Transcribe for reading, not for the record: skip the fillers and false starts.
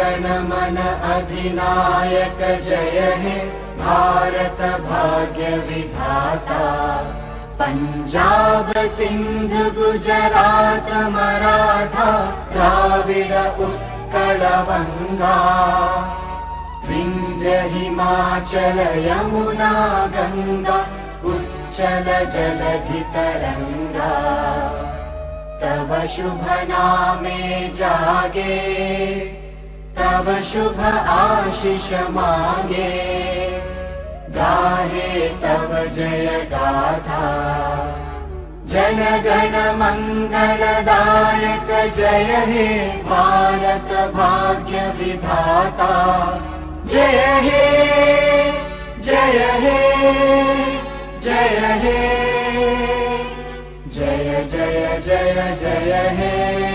जनमन अधिनायक जय हे भारत भाग्य विधाता। पंजाब सिंध गुजरात मराठा द्राविड उत्कल बंगा। विंध्य हिमाचल यमुना गंगा उच्चल जलधि तरंगा। तव शुभ नामे जागे तव शुभ आशीष मांगे। गाहे तव जय गाथा जन गण मंगलदायक जय हे भारत भाग्य विधाता। जय हे जय हे जय हे जय जय जय जय हे।